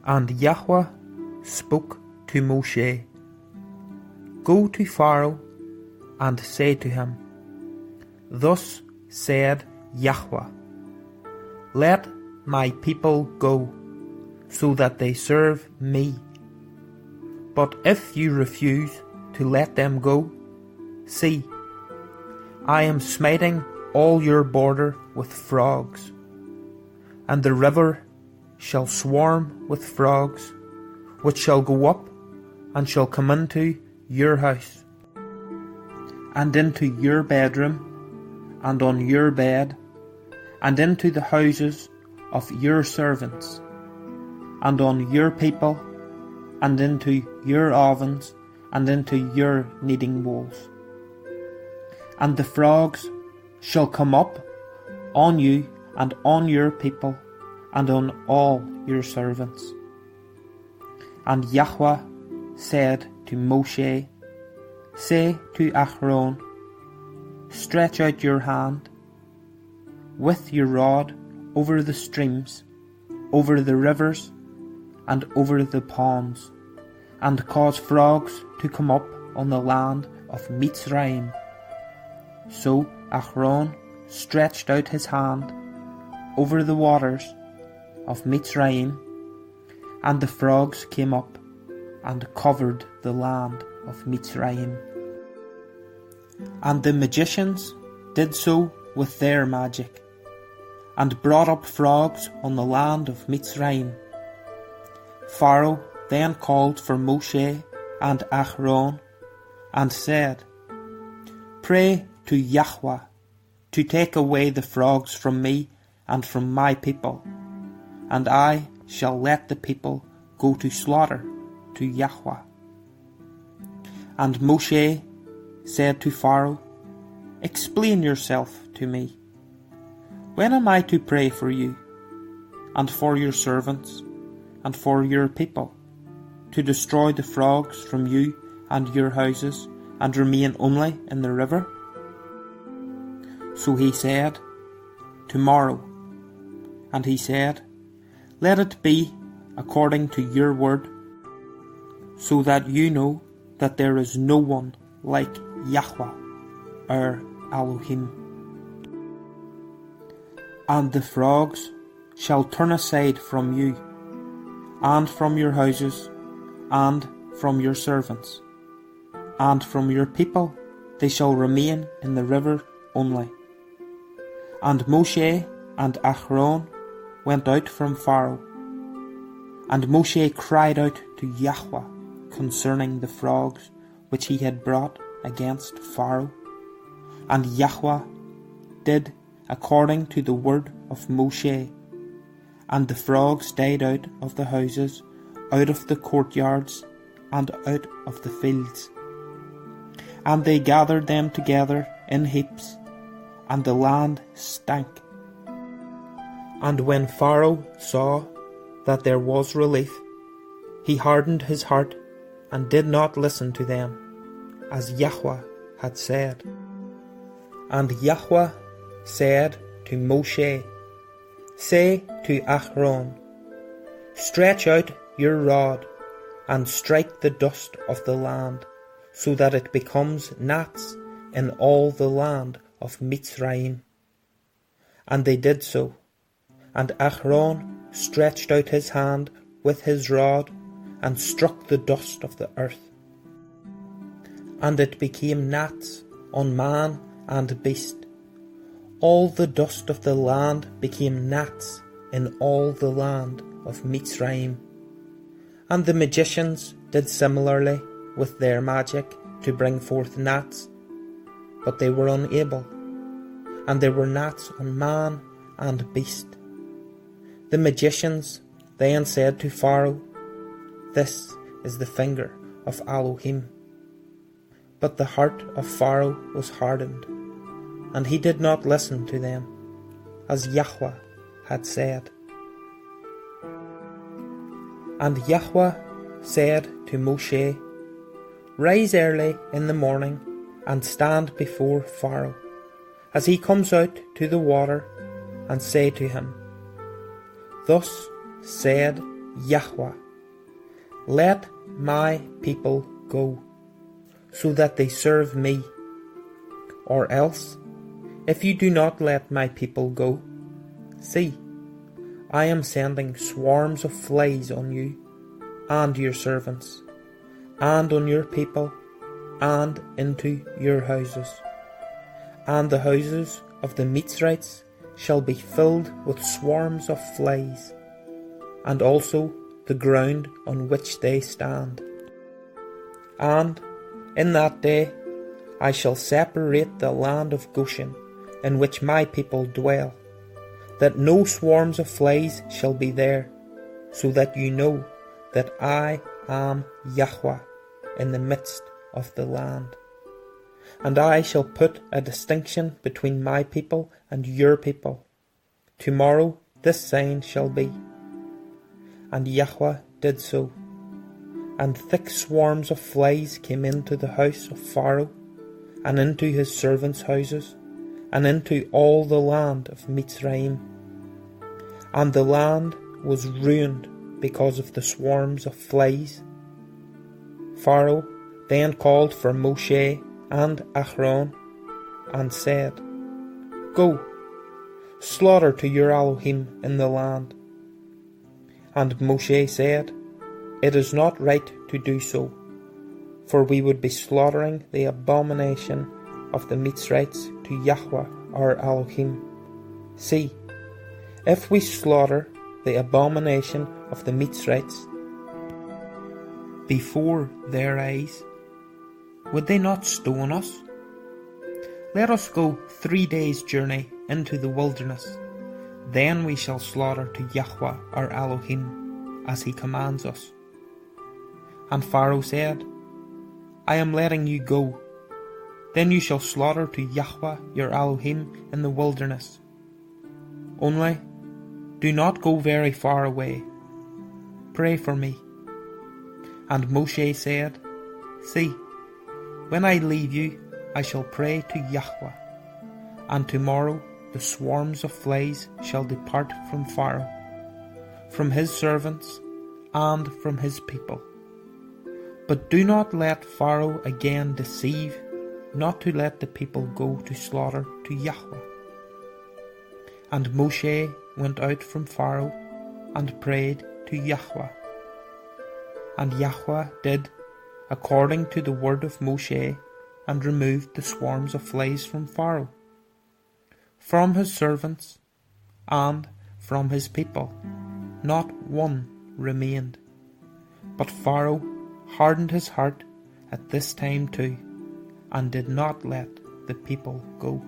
And Yahweh spoke to Moshe, Go to Pharaoh and say to him, Thus said Yahweh, Let my people go, so that they serve me. But if you refuse to let them go, see, I am smiting all your border with frogs, and the river shall swarm with frogs, which shall go up and shall come into your house, and into your bedroom, and on your bed, and into the houses of your servants, and on your people, and into your ovens, and into your kneading bowls. And the frogs shall come up on you, and on your people, and on all your servants. And Yahweh said to Moshe, Say to Aaron, Stretch out your hand with your rod over the streams, over the rivers, and over the ponds, and cause frogs to come up on the land of Mitzrayim. So Aaron stretched out his hand over the waters of Mitzrayim, and the frogs came up and covered the land of Mitzrayim. And the magicians did so with their magic, and brought up frogs on the land of Mitzrayim. Pharaoh then called for Moshe and Aaron, and said, Pray to Yahweh to take away the frogs from me and from my people, and I shall let the people go to slaughter to Yahweh. And Moshe said to Pharaoh, Explain yourself to me. When am I to pray for you, and for your servants, and for your people, to destroy the frogs from you and your houses, and remain only in the river? So he said, Tomorrow. And he said, Let it be according to your word, so that you know that there is no one like Yahweh, our Aluhym. And the frogs shall turn aside from you, and from your houses, and from your servants, and from your people they shall remain in the river only. And Moshe and Aaron went out from Pharaoh, and Moshe cried out to Yahweh concerning the frogs which he had brought against Pharaoh. And Yahweh did according to the word of Moshe, and the frogs died out of the houses, out of the courtyards, and out of the fields. And they gathered them together in heaps, and the land stank. And when Pharaoh saw that there was relief, he hardened his heart, and did not listen to them, as Yahweh had said. And Yahweh said to Moshe, Say to Aaron, Stretch out your rod, and strike the dust of the land, so that it becomes gnats in all the land of Mitzrayim. And they did so, and Aaron stretched out his hand with his rod, and struck the dust of the earth. And it became gnats on man and beast. All the dust of the land became gnats in all the land of Mitzrayim. And the magicians did similarly with their magic to bring forth gnats, but they were unable, and there were gnats on man and beast. The magicians then said to Pharaoh, This is the finger of Aluhym. But the heart of Pharaoh was hardened, and he did not listen to them, as Yahweh had said. And Yahweh said to Moshe, Rise early in the morning, and stand before Pharaoh, as he comes out to the water, and say to him, Thus said YHWH, let my people go, so that they serve me. Or else, if you do not let my people go, see, I am sending swarms of flies on you and your servants, and on your people, and into your houses. And the houses of the Mitzrites shall be filled with swarms of flies, and also the ground on which they stand. And in that day I shall separate the land of Goshen, in which my people dwell, that no swarms of flies shall be there, so that you know that I am YHWH in the midst of the land. And I shall put a distinction between my people and your people. Tomorrow this sign shall be. And YHWH did so. And thick swarms of flies came into the house of Pharaoh, and into his servants' houses, and into all the land of Mitzrayim. And the land was ruined because of the swarms of flies. Pharaoh then called for Moshe and Aaron, and said, Go, slaughter to your Aluhym in the land. And Moshe said, It is not right to do so, for we would be slaughtering the abomination of the Mitzrites to YHWH our Aluhym. See, if we slaughter the abomination of the Mitzrites before their eyes, would they not stone us? Let us go 3 days' journey into the wilderness. Then we shall slaughter to YHWH our Aluhym, as he commands us. And Pharaoh said, I am letting you go. Then you shall slaughter to YHWH your Aluhym in the wilderness. Only, do not go very far away. Pray for me. And Moshe said, See, when I leave you, I shall pray to YHWH, and tomorrow the swarms of flies shall depart from Pharaoh, from his servants, and from his people. But do not let Pharaoh again deceive, not to let the people go to slaughter to YHWH. And Moshe went out from Pharaoh, and prayed to YHWH. And YHWH did according to the word of Moshe, and removed the swarms of flies from Pharaoh, from his servants, and from his people. Not one remained. But Pharaoh hardened his heart at this time too, and did not let the people go.